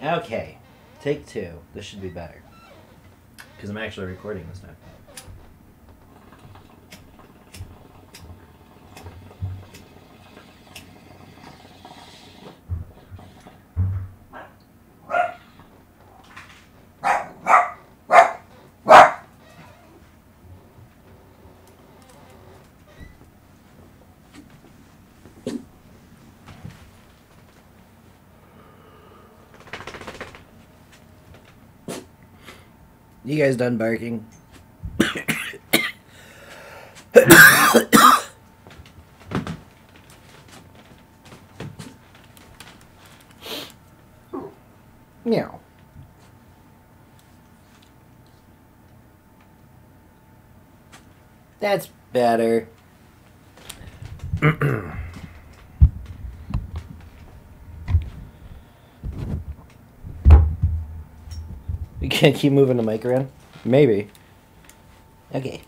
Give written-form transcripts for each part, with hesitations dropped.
Okay, take 2. This should be better. Because I'm actually recording this time. You guys done barking? Meow. That's better. You can't keep moving the mic around? Maybe. Okay.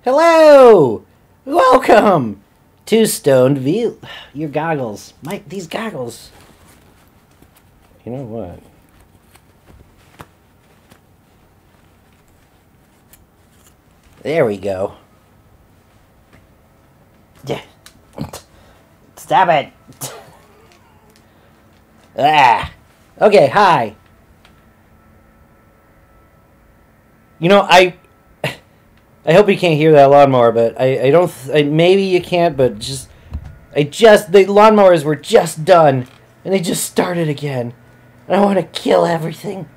Hello! Welcome to Stoned V. Your goggles. These goggles. You know what? There we go. Yeah. Stop it. Ah. Okay, hi. You know, I hope you can't hear that lawnmower, but I don't, maybe you can't, but the lawnmowers were just done, and they just started again, and I want to kill everything.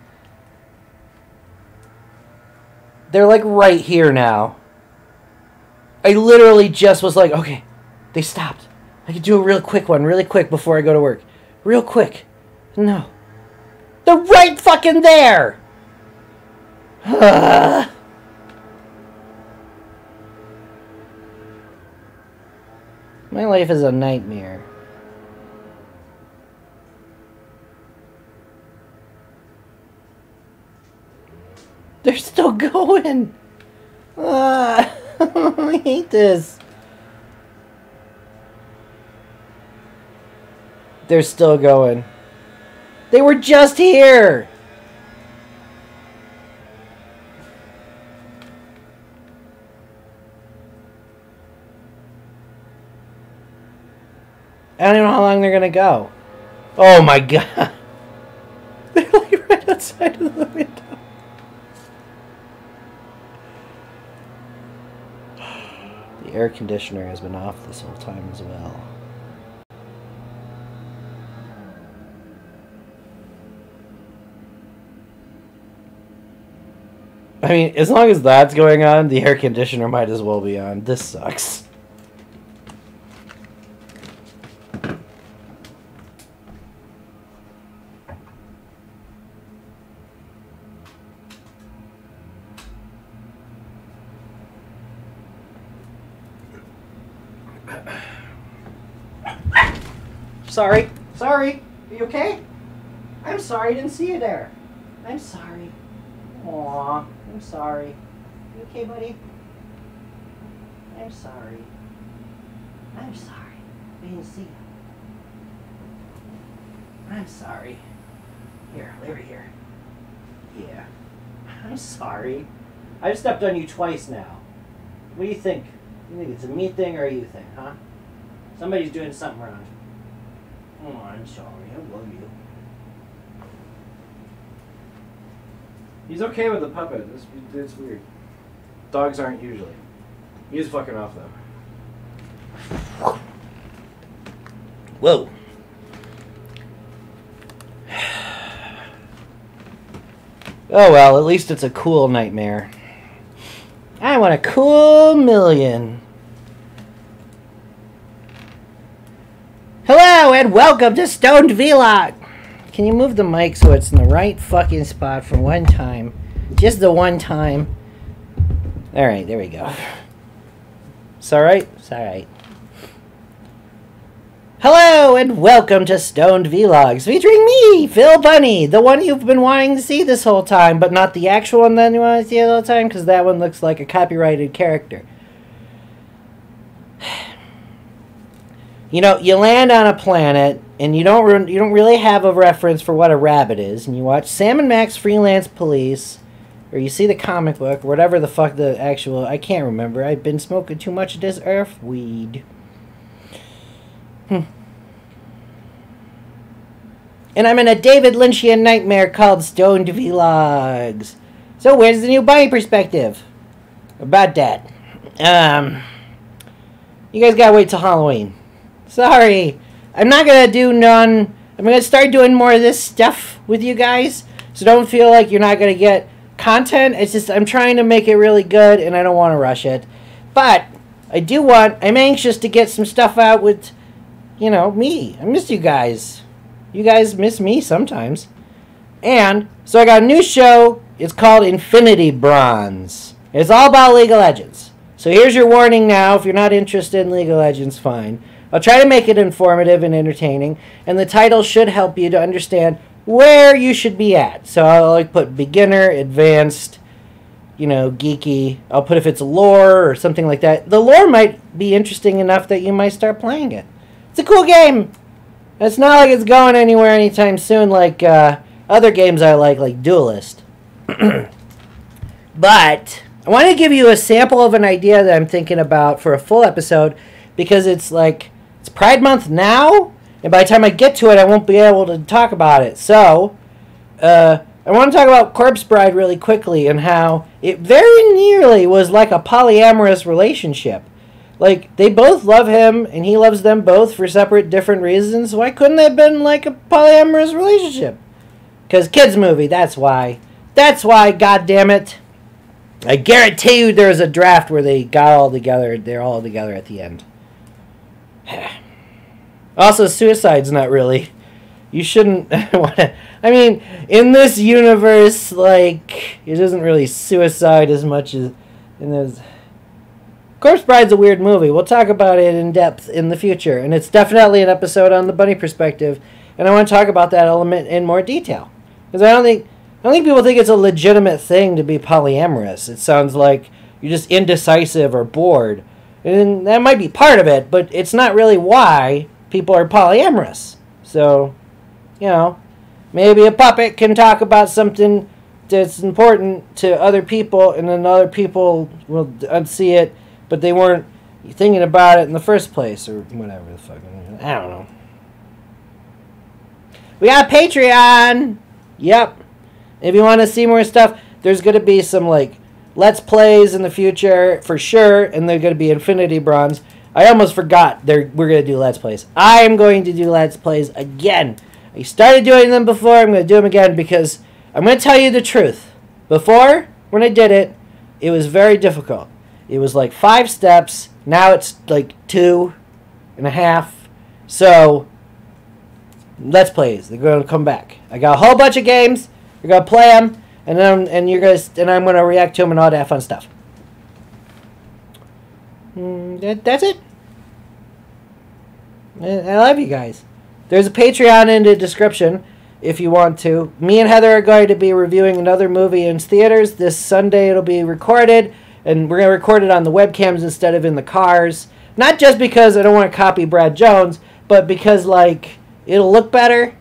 They're like right here now. I literally just was like, okay, they stopped. I could do a real quick one, really quick before I go to work. Real quick. No. They're right fucking there! My life is a nightmare. They're still going! I hate this. They're still going. They were just here! I don't even know how long they're gonna go. Oh my god. They're like right outside of the window. The air conditioner has been off this whole time as well. I mean, as long as that's going on, the air conditioner might as well be on. This sucks. Sorry. Sorry. Are you okay? I'm sorry. I didn't see you there. I'm sorry. Aw. I'm sorry. You okay, buddy? I'm sorry. I'm sorry. I didn't see you. I'm sorry. Here, over here. Yeah. I'm sorry. I've stepped on you twice now. What do you think? You think it's a me thing or a you thing, huh? Somebody's doing something wrong. Oh, I'm sorry. I love you. He's okay with the puppet. It's weird. Dogs aren't usually. He's fucking off though. Whoa. Oh well, at least it's a cool nightmare. I want a cool million. Hello and welcome to Stoned Vlog. Can you move the mic so it's in the right fucking spot for one time? Just the one time. Alright, there we go. It's alright? It's alright. Hello and welcome to Stoned Vlogs, featuring me, philbunny, the one you've been wanting to see this whole time, but not the actual one that you want to see the whole time, because that one looks like a copyrighted character. You know, you land on a planet, and you don't really have a reference for what a rabbit is, and you watch Sam and Max Freelance Police, or you see the comic book, or whatever the fuck the actual... I can't remember. I've been smoking too much of this earth weed. And I'm in a David Lynchian nightmare called Stoned Vlogs. So where's the new bunny perspective? About that. You guys gotta wait till Halloween. Sorry. I'm not gonna do none. I'm gonna start doing more of this stuff with you guys. So don't feel like you're not gonna get content. It's just I'm trying to make it really good and I don't want to rush it. But I'm anxious to get some stuff out with, you know, me. I miss you guys. You guys miss me sometimes. And so I got a new show. It's called Infinity Bronze. It's all about League of Legends. So here's your warning now. If you're not interested in League of Legends, fine. I'll try to make it informative and entertaining. And the title should help you to understand where you should be at. So I'll like put beginner, advanced, you know, geeky. I'll put if it's lore or something like that. The lore might be interesting enough that you might start playing it. It's a cool game. It's not like it's going anywhere anytime soon like other games I like Duelist. But I want to give you a sample of an idea that I'm thinking about for a full episode because it's Pride Month now, and by the time I get to it, I won't be able to talk about it. So, I want to talk about Corpse Bride really quickly and how it very nearly was like a polyamorous relationship. Like, they both love him, and he loves them both for separate, different reasons. Why couldn't they have been like a polyamorous relationship? Because kids movie, that's why. That's why, goddammit. I guarantee you there's a draft where they got all together. They're all together at the end. Also, suicide's not really... You shouldn't want to... I mean, in this universe, like, it isn't really suicide as much as... in those... Corpse Bride's a weird movie. We'll talk about it in depth in the future. And it's definitely an episode on the bunny perspective. And I want to talk about that element in more detail. Because I don't think people think it's a legitimate thing to be polyamorous. It sounds like you're just indecisive or bored. And that might be part of it, but it's not really why people are polyamorous. So, you know, maybe a puppet can talk about something that's important to other people, and then other people will see it, but they weren't thinking about it in the first place, or whatever the fuck. I don't know. We got a Patreon! Yep. If you want to see more stuff, there's going to be some, like, Let's Plays in the future, for sure, and they're going to be Infinity Bronze. I almost forgot we're going to do Let's Plays. I am going to do Let's Plays again. I started doing them before, I'm going to do them again, because I'm going to tell you the truth. Before, when I did it, it was very difficult. It was like 5 steps, now it's like 2.5. So, Let's Plays, they're going to come back. I got a whole bunch of games, we're going to play them, and then I'm going to react to them and all that fun stuff. That's it. I love you guys. There's a Patreon in the description if you want to. Me and Heather are going to be reviewing another movie in theaters. This Sunday it'll be recorded, and we're going to record it on the webcams instead of in the cars. Not just because I don't want to copy Brad Jones, but because, like, it'll look better,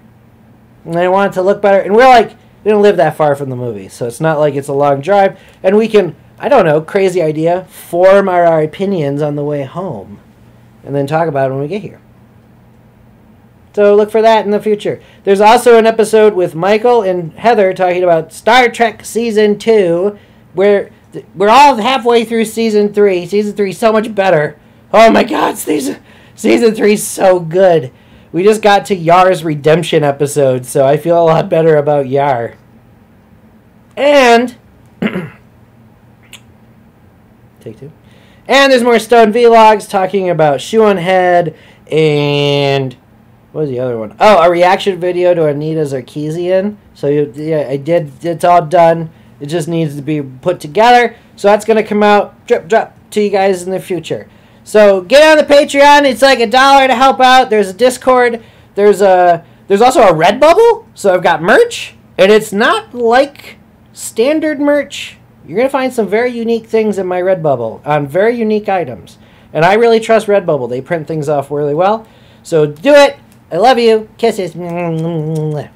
and I want it to look better. And we don't live that far from the movie, so it's not like it's a long drive. And we can, I don't know, crazy idea, form our opinions on the way home, and then talk about it when we get here. So look for that in the future. There's also an episode with Michael and Heather talking about Star Trek Season 2, where we're all halfway through Season 3. Season 3 is so much better. Oh my god, Season 3 is so good. We just got to Yar's redemption episode, so I feel a lot better about Yar. And... Take 2. And there's more Stone Vlogs talking about Shoe on Head and... What was the other one? Oh, a reaction video to Anita Sarkeesian. So, yeah, I did. It's all done. It just needs to be put together. So that's going to come out, drop to you guys in the future. So get on the Patreon. It's like $1 to help out. There's a Discord. There's also a Redbubble. So I've got merch. And it's not like standard merch. You're going to find some very unique things in my Redbubble on very unique items. And I really trust Redbubble. They print things off really well. So do it. I love you. Kisses. Yeah.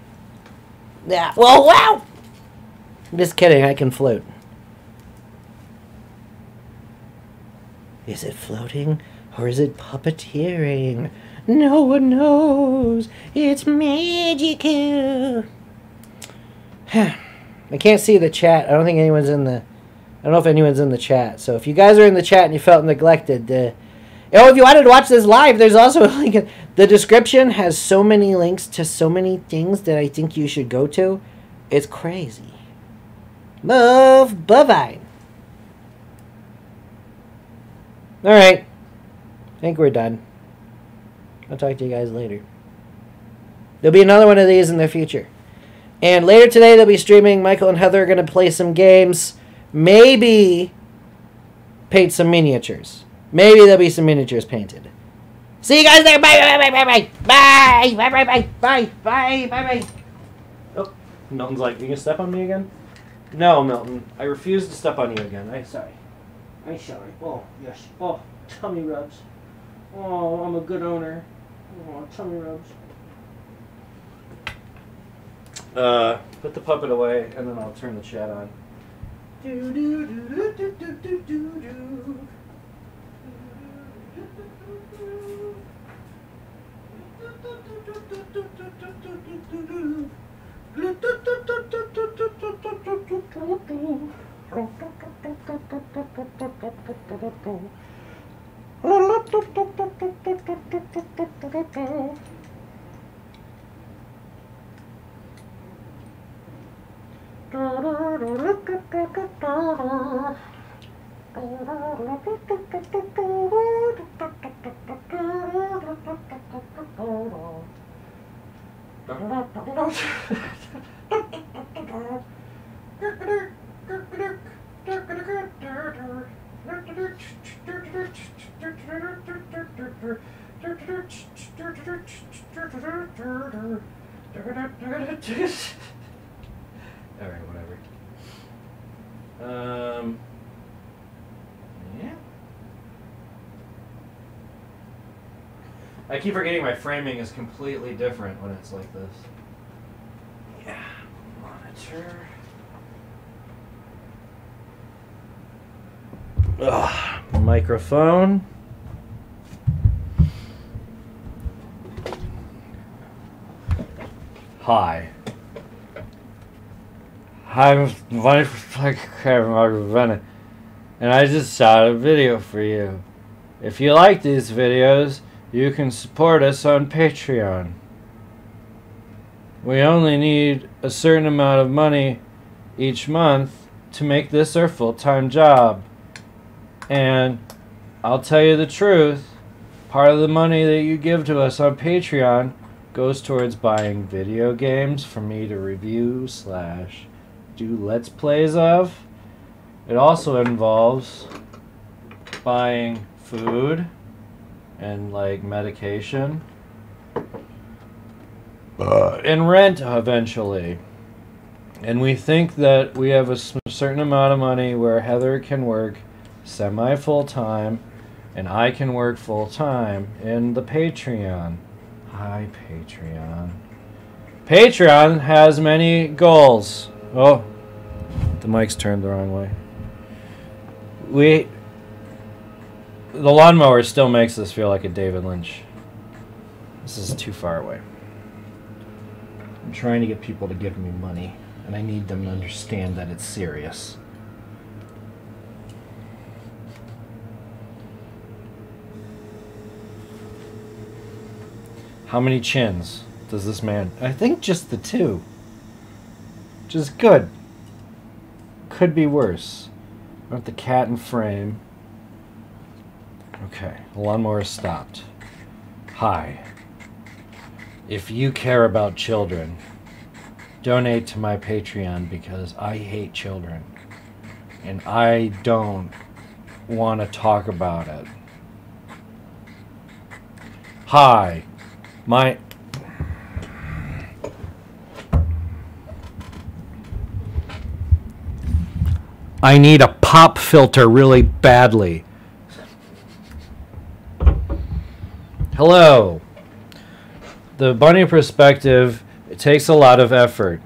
Whoa, wow. I'm just kidding. I can float. Is it floating or is it puppeteering? No one knows. It's magical. I can't see the chat. I don't think anyone's in the... I don't know if anyone's in the chat. So if you guys are in the chat and you felt neglected... Oh, if you wanted to watch this live, there's also a link. The description has so many links to so many things that I think you should go to. It's crazy. Love, bye-bye. All right. I think we're done. I'll talk to you guys later. There'll be another one of these in the future. And later today, they'll be streaming. Michael and Heather are going to play some games. Maybe paint some miniatures. Maybe there'll be some miniatures painted. See you guys there. Bye, bye, bye, bye, bye. Bye, bye, bye, bye, bye, bye, bye, bye. Oh, Milton's like, you gonna step on me again? No, Milton. I refuse to step on you again. I'm sorry. Oh, yes. Oh, tummy rubs. Oh, I'm a good owner. Oh, tummy rubs. Put the puppet away, and then I'll turn the chat on. Do do do do do do do do do. Alright, whatever. Yeah. I keep forgetting my framing is completely different when it's like this. Yeah. Monitor. Ugh. Microphone. Hi. I'm Recortding, and I just shot a video for you. If you like these videos, you can support us on Patreon. We only need a certain amount of money each month to make this our full-time job. And I'll tell you the truth, part of the money that you give to us on Patreon goes towards buying video games for me to review / do Let's Plays of. It also involves buying food and like medication and rent eventually. And we think that we have a certain amount of money where Heather can work semi-full-time and I can work full-time in the Patreon. Hi, Patreon. Patreon has many goals. Oh, the mic's turned the wrong way. The lawnmower still makes this feel like a David Lynch. This is too far away. I'm trying to get people to give me money, and I need them to understand that it's serious. How many chins does this man? I think just the 2. Which is good. Could be worse. I want the cat in frame. Okay, the lawnmower stopped. Hi. If you care about children, donate to my Patreon because I hate children. And I don't want to talk about it. Hi. I need a pop filter really badly. Hello. the bunny perspective, it takes a lot of effort.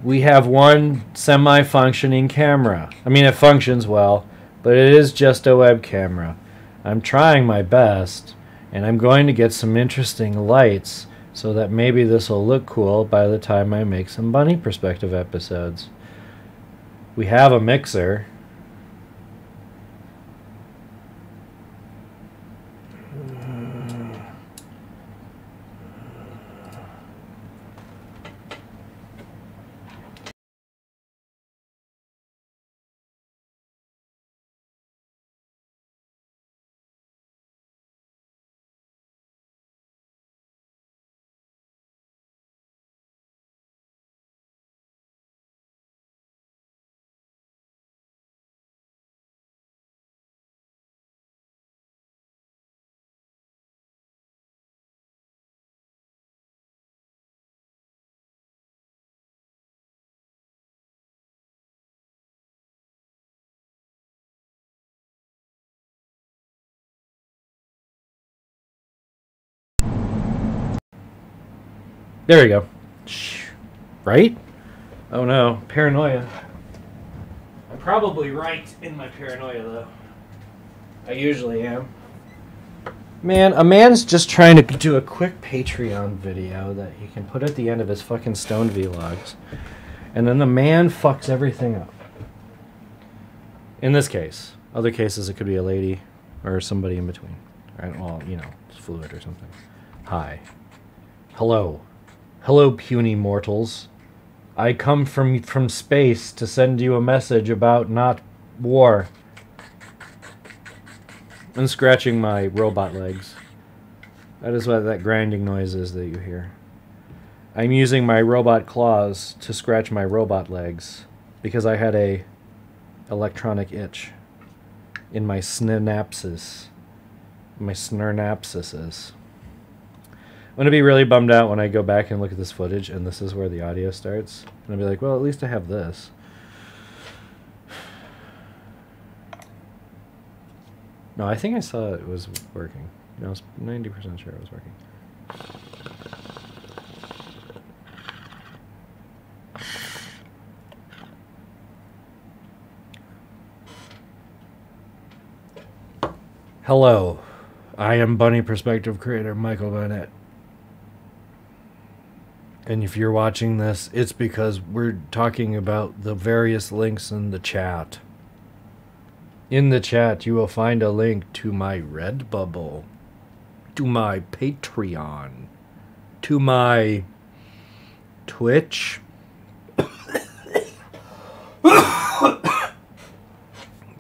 We have one semi-functioning camera. I mean, it functions well, but it is just a web camera. I'm trying my best, and I'm going to get some interesting lights so that maybe this will look cool by the time I make some bunny perspective episodes. We have a mixer. There we go. Right? Oh no, paranoia. I'm probably right in my paranoia though. I usually am. Man, a man's just trying to do a quick Patreon video that he can put at the end of his fucking Stone vlogs. And then the man fucks everything up. In this case. Other cases it could be a lady or somebody in between. Right? Well, you know, it's fluid or something. Hi. Hello. Hello, puny mortals. I come from space to send you a message about not war. I'm scratching my robot legs. That is what that grinding noise is that you hear. I'm using my robot claws to scratch my robot legs because I had a electronic itch in my synapses. My snurnapses. I'm going to be really bummed out when I go back and look at this footage and this is where the audio starts. And I'll be like, well, at least I have this. No, I think I saw it was working. I was 90% sure it was working. Hello, I am Bunny Perspective creator Michael Burnett. And if you're watching this, it's because we're talking about the various links in the chat. In the chat, you will find a link to my Redbubble, to my Patreon, to my Twitch,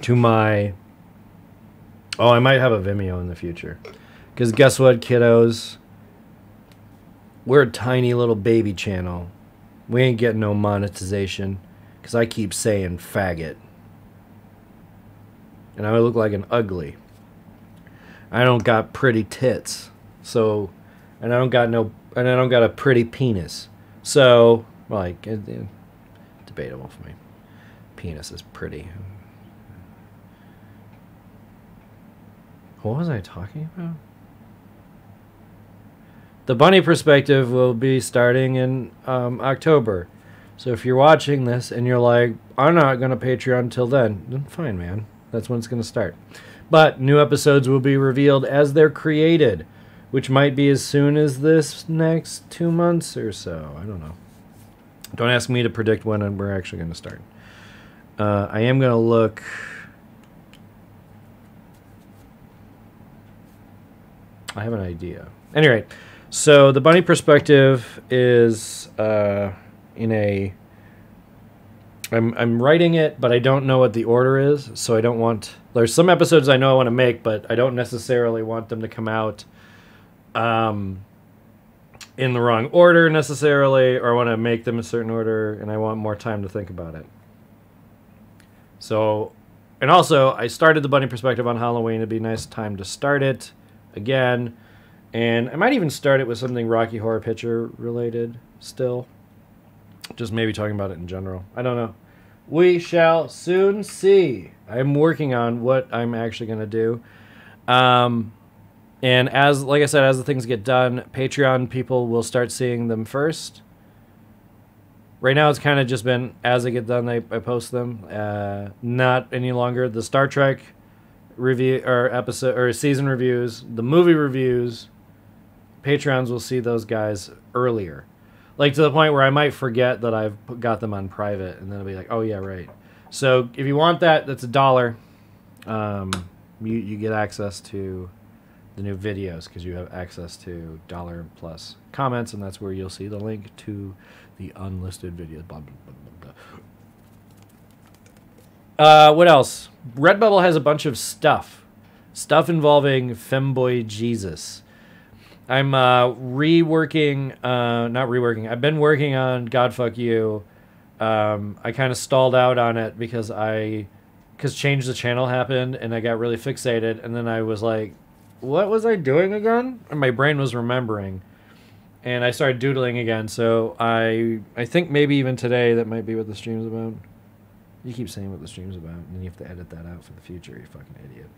to my... Oh, I might have a Vimeo in the future. Because guess what, kiddos? We're a tiny little baby channel. We ain't getting no monetization. Because I keep saying faggot. And I look like an ugly. I don't got pretty tits. So, and I don't got a pretty penis. So, like, debatable for me. Penis is pretty. What was I talking about? The bunny perspective will be starting in October. So if you're watching this and you're like, I'm not going to Patreon until then fine, man. That's when it's going to start. But new episodes will be revealed as they're created, which might be as soon as this next 2 months or so. I don't know. Don't ask me to predict when we're actually going to start. I am going to look... I have an idea. Anyway, so the bunny perspective is in a... I'm writing it, but I don't know what the order is, so I don't want... There's some episodes I know I want to make, but I don't necessarily want them to come out in the wrong order necessarily, or I want to make them a certain order, and I want more time to think about it. So, and also, I started the bunny perspective on Halloween. It'd be a nice time to start it again, and I might even start it with something Rocky Horror Picture related still. Just maybe talking about it in general. I don't know. We shall soon see. I'm working on what I'm actually going to do. And like I said, as the things get done, Patreon people will start seeing them first. Right now, it's kind of just been as they get done, I post them. Not any longer the Star Trek review or episode or season reviews, the movie reviews. Patreons will see those guys earlier, like to the point where I might forget that I've got them on private, and then I'll be like, "Oh yeah, right." So if you want that, that's $1. You get access to the new videos because you have access to $+ comments, and that's where you'll see the link to the unlisted videos. Blah, blah, blah, blah. What else? Redbubble has a bunch of stuff involving Femboy Jesus. I'm reworking, not reworking. I've been working on God Fuck You. I kind of stalled out on it because Change the Channel happened, and I got really fixated, and then I was like, what was I doing again? And my brain was remembering, and I started doodling again. So I think maybe even today that might be what the stream's about. You keep saying what the stream's about, and then you have to edit that out for the future, you fucking idiot.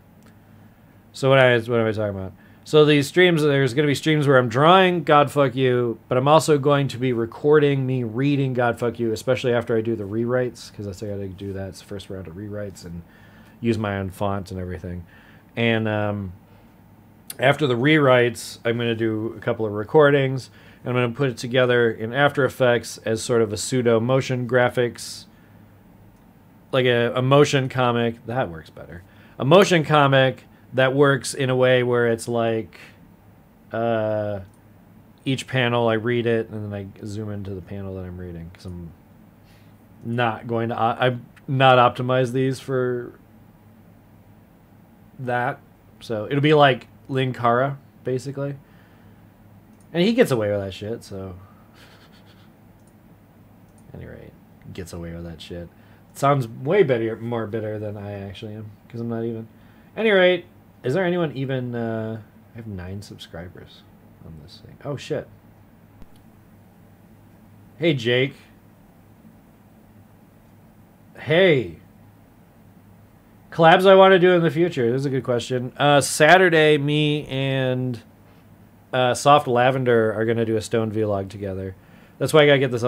So what am I talking about? So these streams, there's going to be streams where I'm drawing God Fuck You, but I'm also going to be recording me reading God Fuck You, especially after I do the rewrites, because I got to do that. It's the first round of rewrites and use my own font and everything. And after the rewrites, I'm going to do a couple of recordings, and I'm going to put it together in After Effects as sort of a pseudo motion graphics, like a motion comic. That works better. A motion comic that works in a way where it's like each panel I read it, and then I zoom into the panel that I'm reading, because I'm not optimized these for that. So it'll be like Linkara, basically. And he gets away with that shit, so... At any rate, gets away with that shit. It sounds way more bitter than I actually am, because I'm not even. At any rate, is there anyone even... I have 9 subscribers on this thing. Oh, shit. Hey, Jake. Hey. Collabs I want to do in the future. This is a good question. Saturday, me and Soft Lavender are going to do a Stone vlog together. That's why I got to get these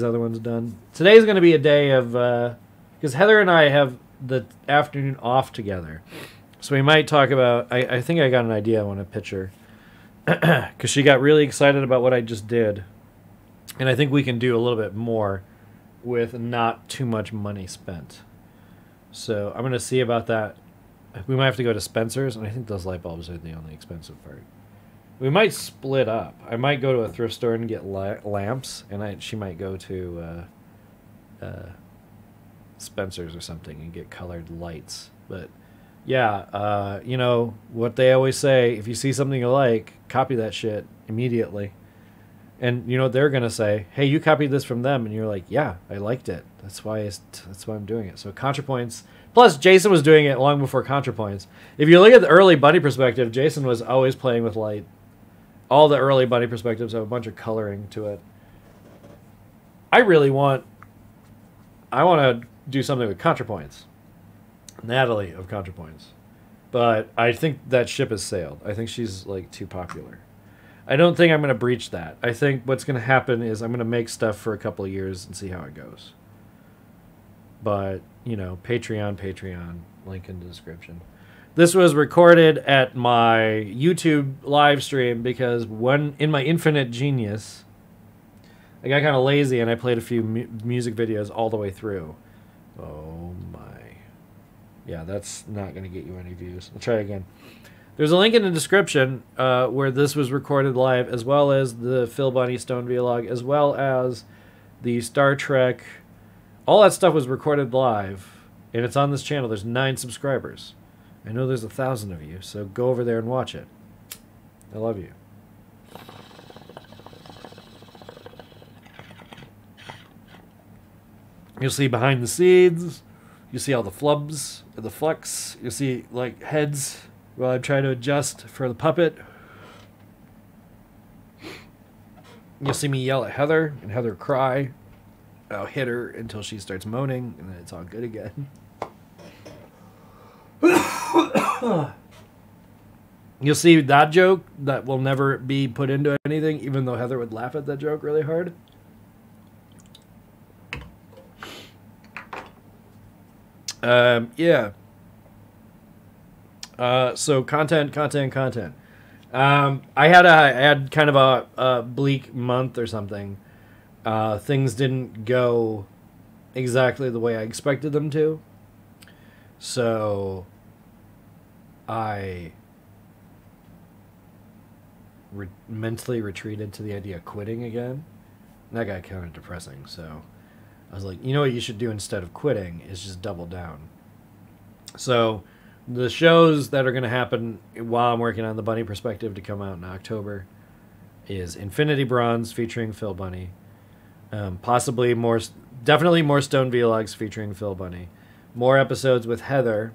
other ones done. Today's going to be a day of... because Heather and I have the afternoon off together. So we might talk about... I think I got an idea I want to pitch her. Because she got really excited about what I just did. And I think we can do a little bit more with not too much money spent. So I'm going to see about that. We might have to go to Spencer's, and I think those light bulbs are the only expensive part. We might split up. I might go to a thrift store and get lamps, and she might go to Spencer's or something and get colored lights. But yeah, you know what they always say, if you see something you like, copy that shit immediately. And you know what they're going to say? Hey, you copied this from them, and you're like, yeah, I liked it. That's why I'm doing it. So ContraPoints. Plus, Jason was doing it long before ContraPoints. If you look at the early Bunny perspective, Jason was always playing with light. All the early Bunny perspectives have a bunch of coloring to it. I want to do something with ContraPoints. Natalie of ContraPoints. But I think that ship has sailed. I think she's like too popular. I don't think I'm going to breach that. I think what's going to happen is I'm going to make stuff for a couple of years and see how it goes. But, you know, Patreon, link in the description. This was recorded at my YouTube live stream because in my infinite genius, I got kind of lazy and I played a few music videos all the way through. Oh my. Yeah, that's not going to get you any views. I'll try again. There's a link in the description where this was recorded live, as well as the philbunny Stone vlog, as well as the Star Trek. All that stuff was recorded live, and it's on this channel. There's 9 subscribers. I know there's 1,000 of you, so go over there and watch it. I love you. You'll see behind the scenes. You see all the flubs, the flex. You'll see like heads while I'm trying to adjust for the puppet. You'll see me yell at Heather and Heather cry. I'll hit her until she starts moaning, and then it's all good again. You'll see that joke that will never be put into anything, even though Heather would laugh at that joke really hard. Yeah. So content. I had kind of a bleak month or something. Things didn't go exactly the way I expected them to. So I mentally retreated to the idea of quitting again. And that got kind of depressing. So I was like, you know what you should do instead of quitting is just double down. So the shows that are going to happen while I'm working on the Bunny Perspective to come out in October is Infinity Bronze featuring philbunny. Definitely more Stone Vlogs featuring philbunny. More episodes with Heather.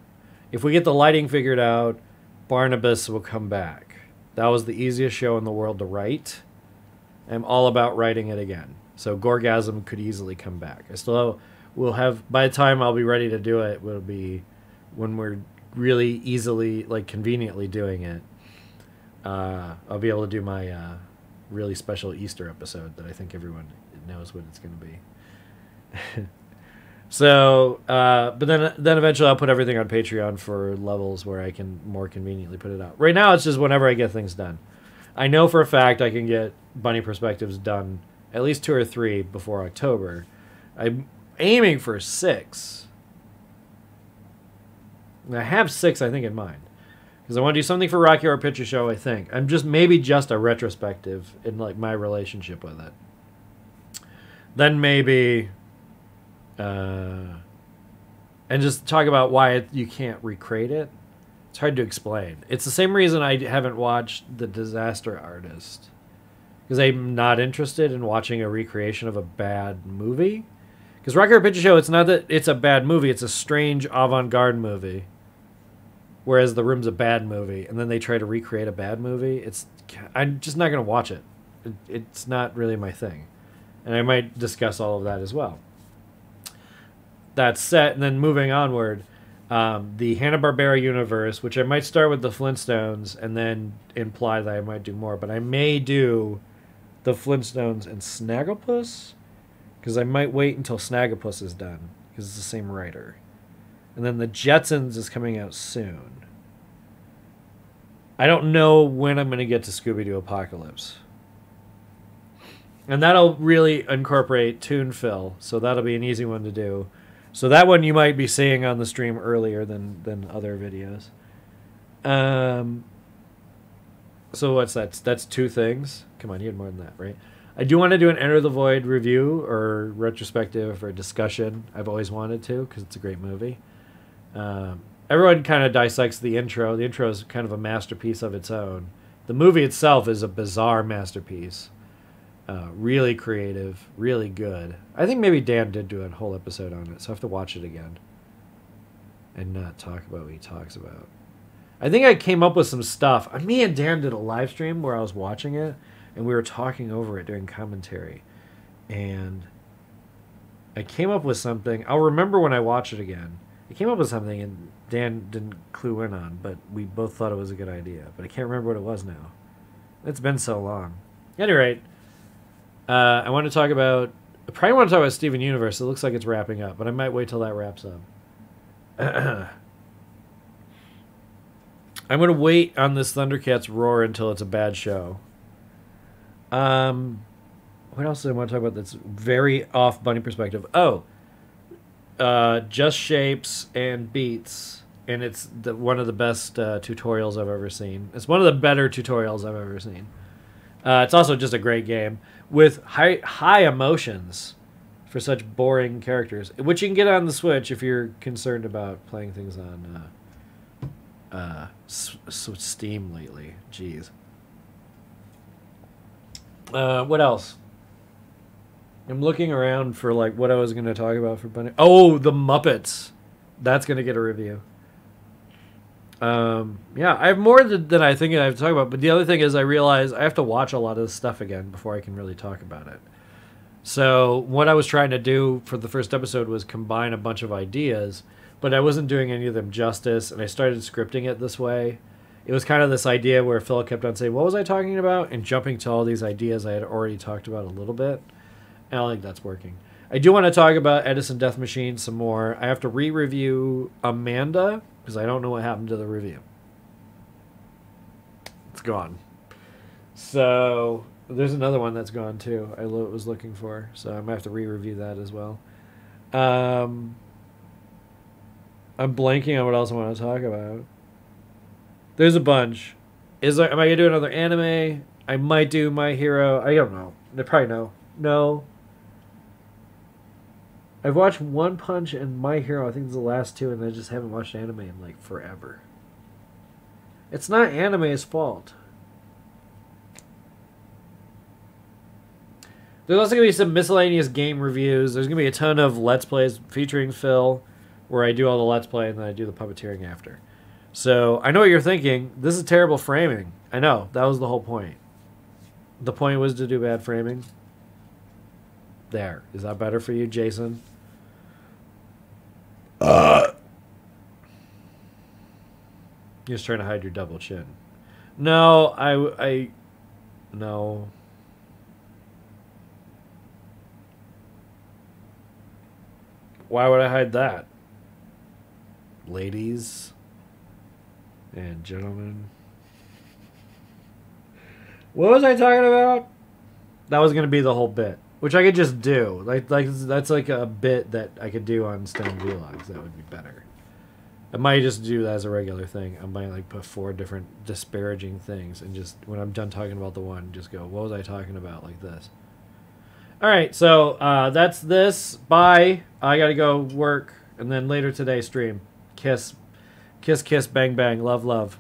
If we get the lighting figured out, Barnabas will come back. That was the easiest show in the world to write. I'm all about writing it again. So Gorgasm could easily come back. I still will have, by the time I'll be ready to do it, will be when we're really easily, like conveniently doing it. I'll be able to do my really special Easter episode that I think everyone knows what it's going to be. So, but then eventually I'll put everything on Patreon for levels where I can more conveniently put it out. Right now it's just whenever I get things done. I know for a fact I can get Bunny Perspectives done at least 2 or 3 before October. I'm aiming for 6. And I have 6, I think, in mind. Because I want to do something for Rocky Horror Picture Show, I think. I'm maybe just a retrospective in like my relationship with it. Then maybe... and just talk about why you can't recreate it. It's hard to explain. It's the same reason I haven't watched The Disaster Artist. Because I'm not interested in watching a recreation of a bad movie. Because Rocky Horror Picture Show, it's not that it's a bad movie. It's a strange avant-garde movie. Whereas The Room's a bad movie. And then they try to recreate a bad movie. I'm just not going to watch it. It's not really my thing. And I might discuss all of that as well. That's set, and then moving onward, the Hanna-Barbera universe, which I might start with the Flintstones and then imply that I might do more, but I may do the Flintstones and Snagglepuss, because I might wait until Snagglepuss is done, because it's the same writer. And then the Jetsons is coming out soon. I don't know when I'm going to get to Scooby-Doo Apocalypse. And that'll really incorporate Toon Phil, so that'll be an easy one to do. So that one you might be seeing on the stream earlier than other videos. So what's that? That's 2 things. Come on, you had more than that, right? I do want to do an Enter the Void review or retrospective or discussion. I've always wanted to because it's a great movie. Everyone kind of dissects the intro. The intro is kind of a masterpiece of its own. The movie itself is a bizarre masterpiece. Really creative, really good. I think maybe Dan did do a whole episode on it, so I have to watch it again and not talk about what he talks about. I think I came up with some stuff. Me and Dan did a live stream where I was watching it, and we were talking over it during commentary. And I came up with something. I'll remember when I watch it again. I came up with something, and Dan didn't clue in on, but we both thought it was a good idea. But I can't remember what it was now. It's been so long. At any rate, I want to talk about... I probably want to talk about Steven Universe. It looks like it's wrapping up, but I might wait till that wraps up. I'm going to wait on this Thundercats Roar until it's a bad show. What else do I want to talk about that's very off Bunny Perspective? Oh, Just Shapes and Beats, and it's one of the best tutorials I've ever seen. It's one of the better tutorials I've ever seen. It's also just a great game with high emotions for such boring characters, which you can get on the Switch if you're concerned about playing things on Steam lately. Jeez. What else? I'm looking around for like what I was going to talk about for Bunny. Oh, the Muppets. That's going to get a review. Yeah, I have more than I think I have to talk about. But the other thing is I realize I have to watch a lot of this stuff again before I can really talk about it. So what I was trying to do for the first episode was combine a bunch of ideas, but I wasn't doing any of them justice, and I started scripting it this way. it was kind of this idea where Phil kept on saying, what was I talking about? And jumping to all these ideas I had already talked about a little bit. And I think that's working. I do want to talk about Edison Death Machine some more. I have to re-review Amanda because I don't know what happened to the review. It's gone. So there's another one that's gone too. I was looking for, so I might have to re-review that as well. I'm blanking on what else I want to talk about. There's a bunch. Am I gonna do another anime? I might do My Hero. I don't know. Probably no. No. I've watched One Punch and My Hero. I think it's the last two, and I just haven't watched anime in like forever. It's not anime's fault. There's also going to be some miscellaneous game reviews. There's going to be a ton of Let's Plays featuring Phil, where I do all the Let's Play and then I do the puppeteering after. So, I know what you're thinking. This is terrible framing. I know. That was the whole point. The point was to do bad framing. There. Is that better for you, Jason? You're just trying to hide your double chin. No, no. Why would I hide that? Ladies and gentlemen. What was I talking about? That was going to be the whole bit, which I could just do. Like that's like a bit that I could do on STEM Vlogs. That would be better. I might just do that as a regular thing. I might like put 4 different disparaging things and just when I'm done talking about the one, just go, what was I talking about like this? All right, so that's this. Bye. I got to go work. And then later today, stream. Kiss. Kiss, kiss, bang, bang. Love, love.